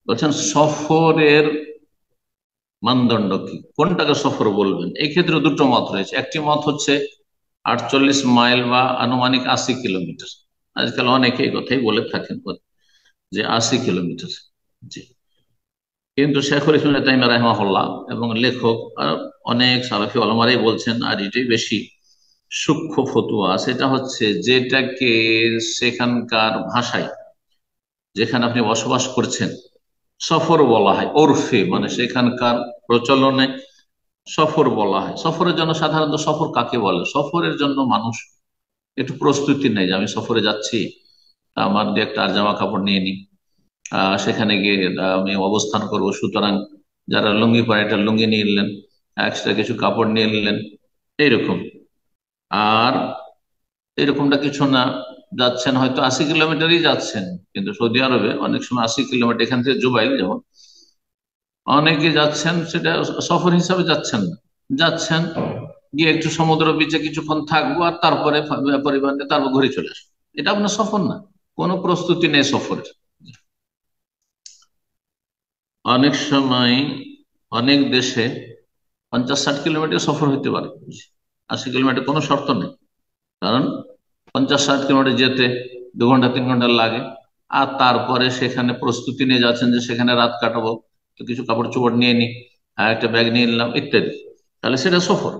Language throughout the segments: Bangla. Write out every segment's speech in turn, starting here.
বলছেন সফরের মানদণ্ড কি, কোনটাকে সফর বলবেন? এই ক্ষেত্রে দুটো মত রয়েছে। একটি মত হচ্ছে 48 মাইল বা আনুমানিক 80 কিলোমিটার। আজকাল অনেকে এই কথাই বলে থাকেন যে 80 কিলোমিটার। জি। কিন্তু শেখুল ইসলাম ইবনে তাইমিয়া রাহিমাহুল্লাহ এবং লেখক অনেক সালাফি ওলামারাই বলছেন আর এটাই বেশি সূক্ষ্ম ফতুয়া, সেটা হচ্ছে যেটাকে সেখানকার ভাষায়, যেখানে আপনি বসবাস করছেন, সফর বলা হয়। ওরফে মানে সেখানকার প্রচলনে সফর বলা হয়। সফরের জন্য সাধারণত, সফর কাকে বলে? সফরের জন্য মানুষ একটু প্রস্তুতি নেই যে আমি সফরে যাচ্ছি, তা আমার দিয়ে একটা আর জামা কাপড় নিয়ে নিই, সেখানে গিয়ে আমি অবস্থান করব, সুতরাং যারা লুঙ্গি পরে একটা লুঙ্গি নিয়ে নিলেন, এক্সট্রা কিছু কাপড় নিয়ে নিলেন, এইরকম। আর এরকমটা কিছু না, যাচ্ছেন হয়তো 80 কিলোমিটারই যাচ্ছেন, কিন্তু সৌদি আরবে অনেক সময় 80 কিলোমিটার, এখান থেকে জুবাইল যেমন, অনেকে যাচ্ছেন সেটা সফর হিসাবে যাচ্ছেন না, যাচ্ছেন গিয়ে একটু সমুদ্র বিচে কিছুক্ষণ থাকবো আর তারপরে পরিবার নিয়ে তারপর ঘুরে চলে আসবো। এটা আপনার সফর না, কোনো প্রস্তুতি নেই সফরের। অনেক সময় অনেক দেশে 50-60 কিলোমিটার সফর হইতে পারে, 80 কিলোমিটার কোনো শর্ত নেই। কারণ 50-60 কিলোমিটার যেতে 2 ঘন্টা 3 ঘন্টা লাগে, আর তারপরে সেখানে প্রস্তুতি নিয়ে যাচ্ছেন যে সেখানে রাত কাটাবো, তো কিছু কাপড় চোপড় নিয়ে নি, আর একটা ব্যাগ নিয়ে নিলাম ইত্যাদি, তাহলে সেটা সফর।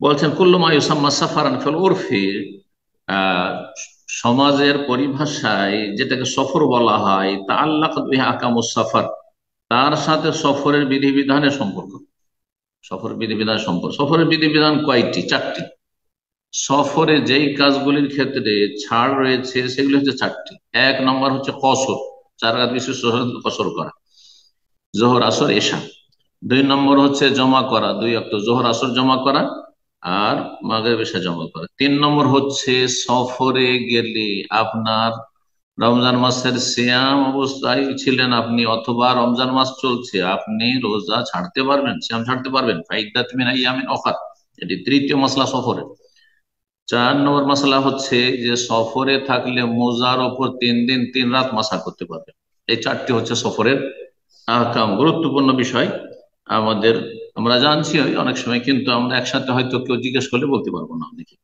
বলছেন কুল্লু মা ইউসাম্মা সাফারান ফিল উরফি, আহ সমাজের পরিভাষায় যেটাকে সফর বলা হয়, তা আল্লাহ বিহি আহকামুস সাফার, তার সাথে সফরের বিধিবিধানের সম্পর্ক। সফরের বিধিবিধান সম্পর্ক, সফরের বিধিবিধান কয়টি? 4টি। সফরে যেই কাজগুলির ক্ষেত্রে ছাড় রয়েছে সেগুলি হচ্ছে 4টি। 1 নম্বর হচ্ছে কসর, 4 রাকাত বিশিষ্ট কসর করা, জোহর আসর এশা। 2 নম্বর হচ্ছে জমা করা, 2 ওয়াক্ত জোহর আসর জমা করা, আর মাগরিব এশা জমা করা। 3 নম্বর হচ্ছে সফরে গেলে আপনার রমজান মাসের সিয়াম অবস্থায় ছিলেন আপনি, অথবা রমজান মাস চলছে, আপনি রোজা ছাড়তে পারবেন, সিয়াম ছাড়তে পারবেন, ফাইদ্দাত মিন আইয়ামিন উখার। এটি তৃতীয় মাসলা সফরে। 4 নম্বর মশলা হচ্ছে যে সফরে থাকলে মোজার ওপর 3 দিন 3 রাত মাসা করতে পারবে। এই 4টি হচ্ছে সফরের আহকাম, গুরুত্বপূর্ণ বিষয় আমাদের। আমরা জানছি অনেক সময়, কিন্তু আমরা একসাথে হয়তো কেউ জিজ্ঞেস করলে বলতে পারবো না অনেকে।